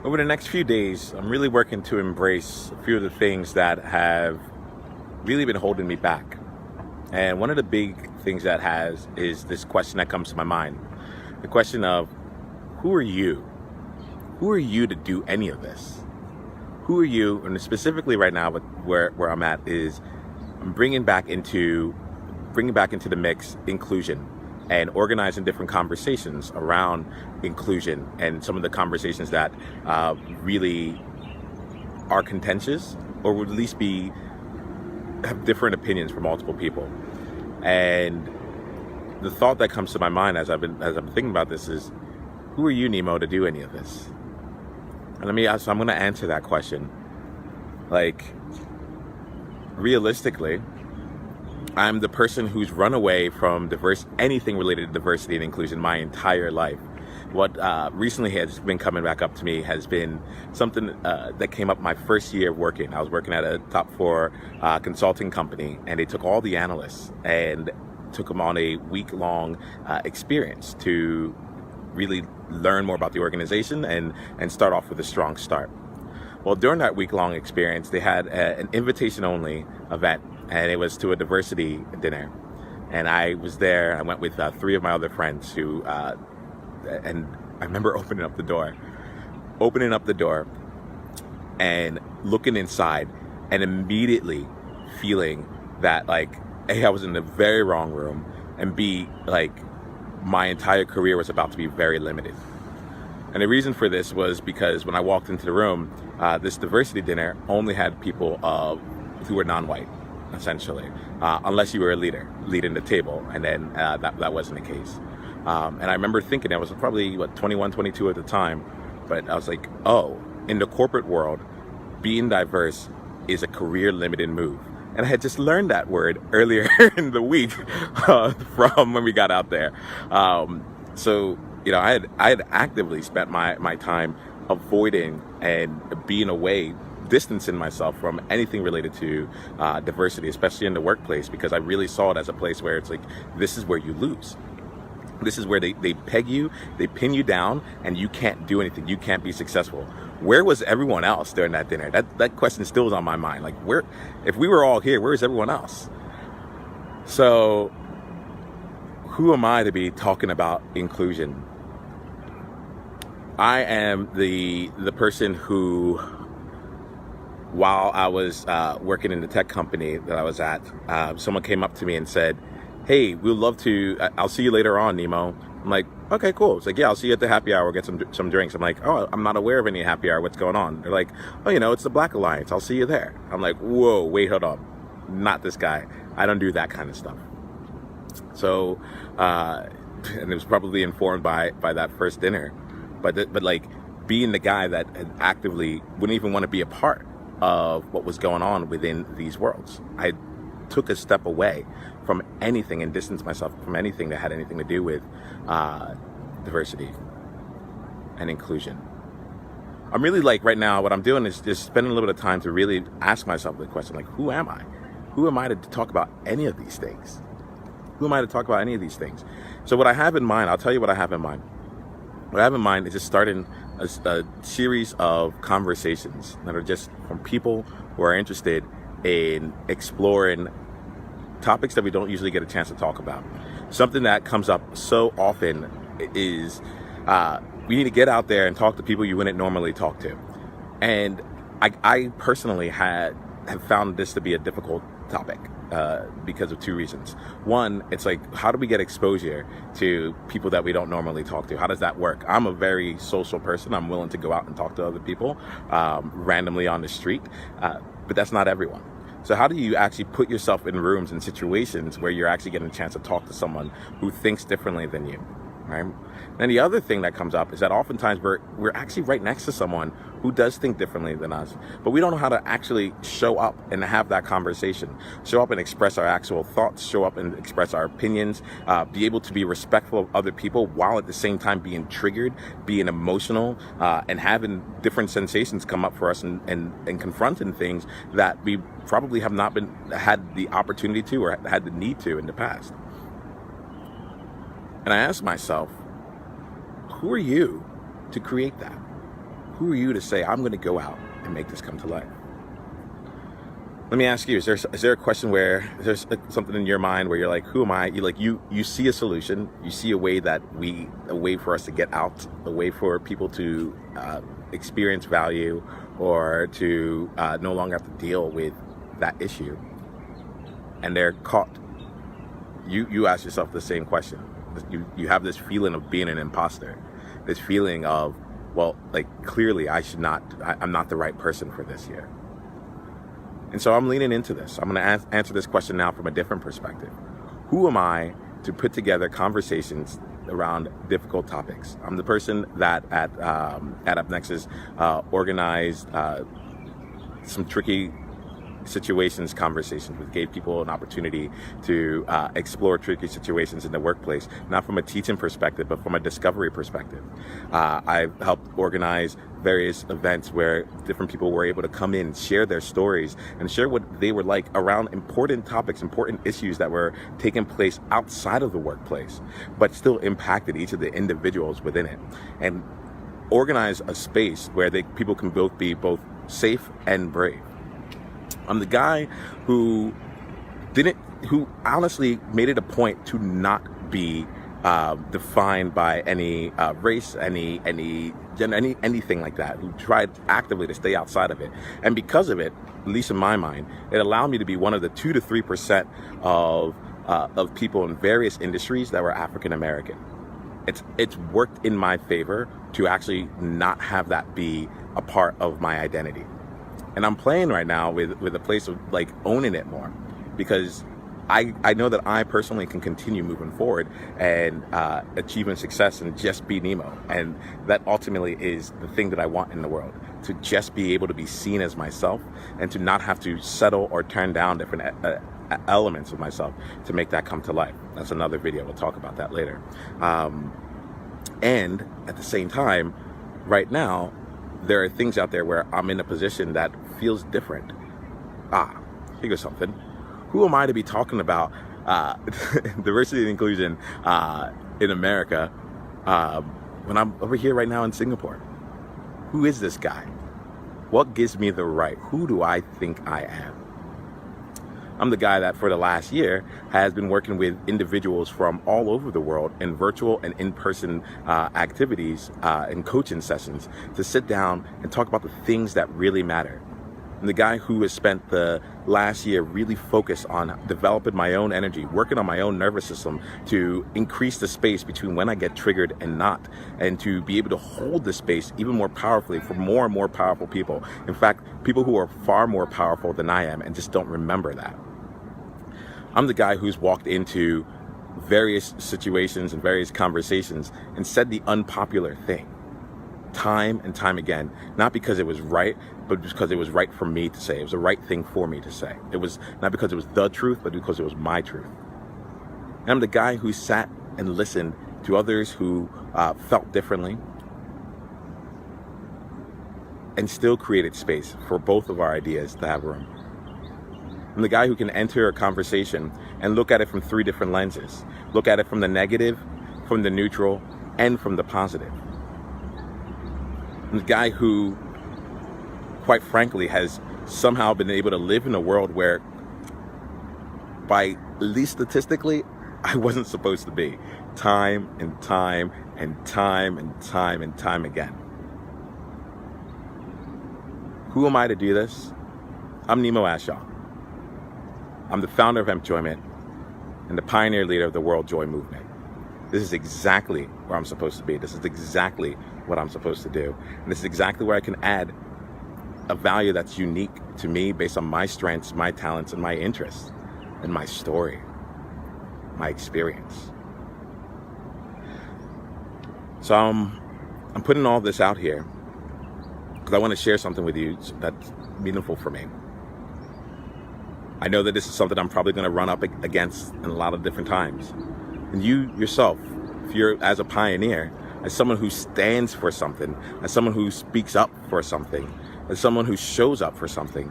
Over the next few days, I'm really working to embrace a few of the things that have really been holding me back. And one of the big things that has is this question that comes to my mind. The question of, who are you? Who are you to do any of this? Who are you? And specifically right now, where I'm at is I'm bringing back into the mix inclusion and organizing different conversations around inclusion and some of the conversations that really are contentious or would at least have different opinions from multiple people. And the thought that comes to my mind as I'm thinking about this is, who are you, Nemo, to do any of this? And so I'm going to answer that question. Like, realistically, I'm the person who's run away from anything related to diversity and inclusion my entire life. What recently has been coming back up to me has been something that came up my first year of working. I was working at a top 4 consulting company, and they took all the analysts and took them on a week-long experience to really learn more about the organization and start off with a strong start. Well, during that week-long experience, they had an invitation-only event, and it was to a diversity dinner. And I was there. I went with 3 of my other friends and I remember opening up the door and looking inside and immediately feeling that, like, A, I was in the very wrong room, and B, like, my entire career was about to be very limited. And the reason for this was because when I walked into the room, this diversity dinner only had people who were non-white, essentially, unless you were a leader leading the table, and then that wasn't the case. And I remember thinking, I was probably 21, 22 at the time, but I was like, oh, in the corporate world, being diverse is a career limited move. And I had just learned that word earlier in the week from when we got out there. So, you know, I had actively spent my time avoiding and being away, distancing myself from anything related to diversity, especially in the workplace, because I really saw it as a place where it's like, this is where you lose. This is where they peg you, they pin you down, and you can't do anything. You can't be successful. Where was everyone else during that dinner? That question still is on my mind. Like, if we were all here, where is everyone else? So, who am I to be talking about inclusion? I am the person who, while I was working in the tech company that I was at, someone came up to me and said, hey, we'd love to, I'll see you later on, Nemo. I'm like, okay, cool. It's like, yeah, I'll see you at the happy hour, get some drinks. I'm like, oh, I'm not aware of any happy hour. What's going on? They're like, oh, it's the Black Alliance. I'll see you there. I'm like, whoa, wait, hold on. Not this guy. I don't do that kind of stuff. So, and it was probably informed by that first dinner. But like, being the guy that actively wouldn't even want to be a part of what was going on within these worlds. I took a step away from anything and distanced myself from anything that had anything to do with diversity and inclusion. I'm really, like, right now, what I'm doing is just spending a little bit of time to really ask myself the question, like, who am I? Who am I to talk about any of these things? Who am I to talk about any of these things? So what I have in mind, I'll tell you what I have in mind. What I have in mind is just starting a series of conversations that are just from people who are interested in exploring topics that we don't usually get a chance to talk about. Something that comes up so often is we need to get out there and talk to people you wouldn't normally talk to. And I personally have found this to be a difficult topic because of 2 reasons. One, it's like, how do we get exposure to people that we don't normally talk to? How does that work? I'm a very social person. I'm willing to go out and talk to other people randomly on the street, but that's not everyone. So how do you actually put yourself in rooms and situations where you're actually getting a chance to talk to someone who thinks differently than you, right? And the other thing that comes up is that oftentimes we're actually right next to someone who does think differently than us, but we don't know how to actually show up and have that conversation, show up and express our actual thoughts, show up and express our opinions, be able to be respectful of other people while at the same time being triggered, being emotional, and having different sensations come up for us and confronting things that we probably have not had the opportunity to or had the need to in the past. And I asked myself, who are you to create that? Who are you to say, I'm going to go out and make this come to life? Let me ask you, is there a question where there's something in your mind where you're like, who am I? You see a solution, you see a way for us to get out, a way for people to experience value, or to no longer have to deal with that issue, and they're caught. You ask yourself the same question. You have this feeling of being an imposter, this feeling of, well, like, clearly I'm not the right person for this here. And so I'm leaning into this. I'm going to answer this question now from a different perspective. Who am I to put together conversations around difficult topics? I'm the person that at UpNexus organized some tricky conversations, which gave people an opportunity to explore tricky situations in the workplace, not from a teaching perspective, but from a discovery perspective. I've helped organize various events where different people were able to come in, share their stories, and share what they were like around important topics, important issues that were taking place outside of the workplace, but still impacted each of the individuals within it. And organize a space where people can both be both safe and brave. I'm the guy who honestly made it a point to not be defined by any race, any gender, anything like that. Who tried actively to stay outside of it, and because of it, at least in my mind, it allowed me to be one of the 2 to 3% of people in various industries that were African American. It's worked in my favor to actually not have that be a part of my identity. And I'm playing right now with a place of like owning it more, because I know that I personally can continue moving forward and achieving success and just be Nemo. And that ultimately is the thing that I want in the world, to just be able to be seen as myself and to not have to settle or turn down different elements of myself to make that come to life. That's another video. We'll talk about that later. And at the same time, right now, there are things out there where I'm in a position that feels different. Here goes something. Who am I to be talking about diversity and inclusion in America when I'm over here right now in Singapore? Who is this guy? What gives me the right? Who do I think I am? I'm the guy that for the last year has been working with individuals from all over the world in virtual and in-person activities and coaching sessions to sit down and talk about the things that really matter. I'm the guy who has spent the last year really focused on developing my own energy, working on my own nervous system to increase the space between when I get triggered and not, and to be able to hold the space even more powerfully for more and more powerful people. In fact, people who are far more powerful than I am and just don't remember that. I'm the guy who's walked into various situations and various conversations and said the unpopular thing time and time again, not because it was right, but because it was right for me to say. It was the right thing for me to say. It was not because it was the truth, but because it was my truth. And I'm the guy who sat and listened to others who felt differently and still created space for both of our ideas to have room. I'm the guy who can enter a conversation and look at it from 3 different lenses. Look at it from the negative, from the neutral, and from the positive. I'm the guy who, quite frankly, has somehow been able to live in a world where, by at least statistically, I wasn't supposed to be. Time and time and time and time and time again. Who am I to do this? I'm Nemo Ashong. I'm the founder of Enjoyment and the pioneer leader of the World Joy Movement. This is exactly where I'm supposed to be. This is exactly what I'm supposed to do. And this is exactly where I can add a value that's unique to me based on my strengths, my talents, and my interests, and my story, my experience. So I'm putting all this out here because I want to share something with you that's meaningful for me. I know that this is something I'm probably going to run up against in a lot of different times. And you yourself, if you're as a pioneer, as someone who stands for something, as someone who speaks up for something, as someone who shows up for something,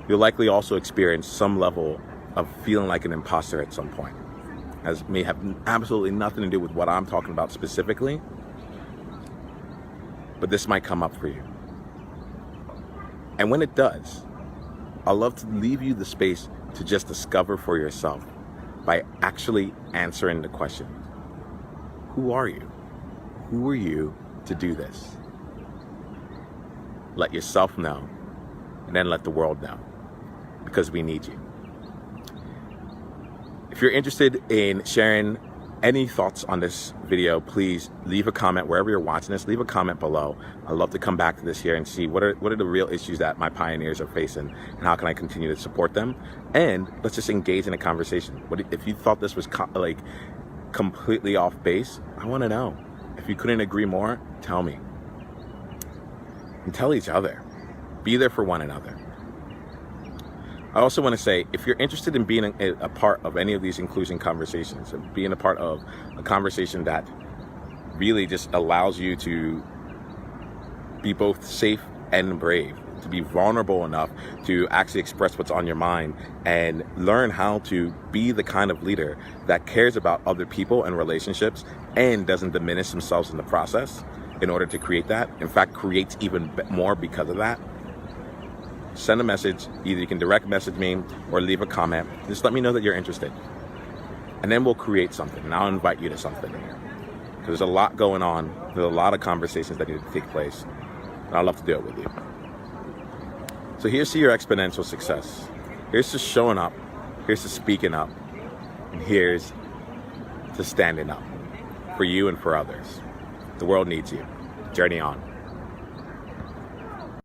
you'll likely also experience some level of feeling like an imposter at some point. As may have absolutely nothing to do with what I'm talking about specifically, but this might come up for you. And when it does, I'd love to leave you the space to just discover for yourself by actually answering the question, who are you? Who are you to do this? Let yourself know, and then let the world know, because we need you. If you're interested in sharing any thoughts on this video, please leave a comment wherever you're watching this. Leave a comment below. I'd love to come back to this here and see what are the real issues that my pioneers are facing, and how can I continue to support them. And let's just engage in a conversation. If you thought this was like completely off base, I want to know. If you couldn't agree more, tell me. And tell each other. Be there for one another. I also want to say, if you're interested in being a part of any of these inclusion conversations, and being a part of a conversation that really just allows you to be both safe and brave, to be vulnerable enough to actually express what's on your mind and learn how to be the kind of leader that cares about other people and relationships and doesn't diminish themselves in the process in order to create that, in fact, creates even more because of that, send a message. Either you can direct message me or leave a comment. Just let me know that you're interested. And then we'll create something, and I'll invite you to something. Because there's a lot going on. There's a lot of conversations that need to take place. And I'd love to do it with you. So here's to your exponential success. Here's to showing up. Here's to speaking up. And here's to standing up for you and for others. The world needs you. Journey on.